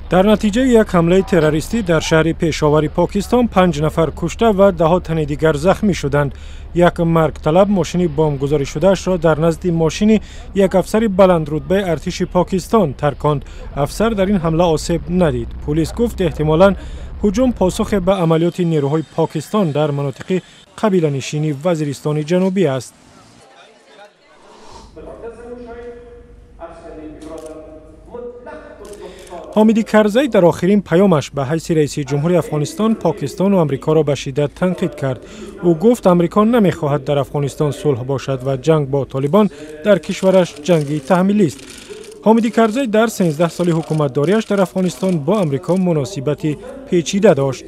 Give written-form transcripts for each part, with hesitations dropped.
در نتیجه یک حمله تروریستی در شهر پشاور پاکستان 5 نفر کشته و 10 تن دیگر زخمی شدند. یک مرگ طلب ماشین بمبگذاری شده‌اش را در نزد ماشین یک افسر بلند رتبه ارتش پاکستان ترکاند. افسر در این حمله آسیب ندید. پلیس گفت احتمالاً هجوم پاسخ به عملیات نیروهای پاکستان در مناطق قبیله نشینی وزیرستان جنوبی است. حامد کرزی در آخرین پیامش به حیث رئیس جمهور افغانستان پاکستان و آمریکا را به شدت تنقید کرد. او گفت آمریکا نمیخواهد در افغانستان صلح باشد و جنگ با طالبان در کشورش جنگی تحمیلی است. حامد کرزی در 13 سال حکومتداریش در افغانستان با آمریکا مناسبت پیچیده داشت.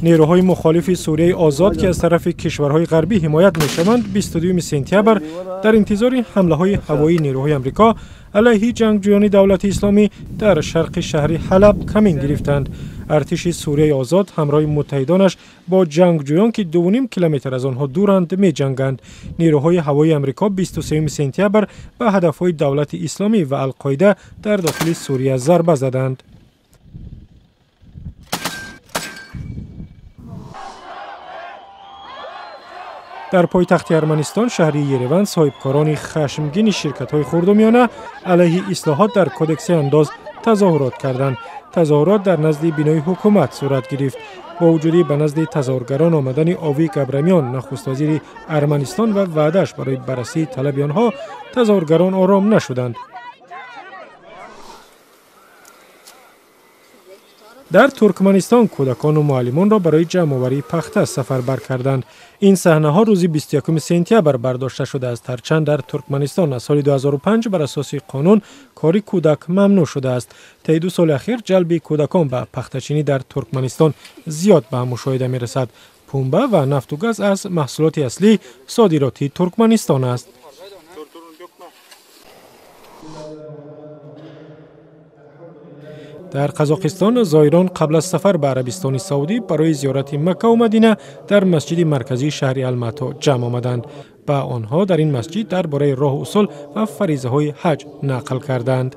نیروهای مخالف سوریه آزاد که از طرف کشورهای غربی حمایت می‌شوند 22 سپتامبر در انتظار حمله‌های هوایی نیروهای آمریکا علیه جنگجویان دولت اسلامی در شرق شهر حلب کمین گرفتند. ارتش سوریه آزاد همراه متحدانش با جنگجویان که 2.5 کیلومتر از آنها دورند می‌جنگند. نیروهای هوایی آمریکا 23 سپتامبر به هدف‌های دولت اسلامی و القاعده در داخل سوریه ضربه زدند. در پایتخت ارمنستان شهر یریون صاحبکاران خشمگین شرکت‌های خردومیانه علیه اصلاحات در کدکس انداز تظاهرات کردند. تظاهرات در نزد بینای حکومت صورت گرفت. با وجود به نزد تظاهرگران آمدن آویک ابرامیان نخست وزیر ارمنستان و وعده‌اش برای بررسی طلب آنها، تظاهرگران آرام نشدند. در ترکمنستان کودکان و معلمان را برای جمع‌آوری پخته سفربر کردند. این صحنه‌ها روز 21 سپتامبر برداشته شده است. هرچند در ترکمنستان از سال 2005 بر اساس قانون کار کودک ممنوع شده است. طی 2 سال اخیر جلب کودکان به پخته‌چینی در ترکمنستان زیاد به مشاهده می‌رسد. پنبه و نفت و گاز از محصولات اصلی صادراتی ترکمنستان است. در قزاقستان زائران قبل از سفر به عربستان سعودی برای زیارت مکه و مدینه در مسجد مرکزی شهر الماتا جمع آمدند. به آنها در این مسجد درباره راه و اصول و فریضه های حج نقل کردند.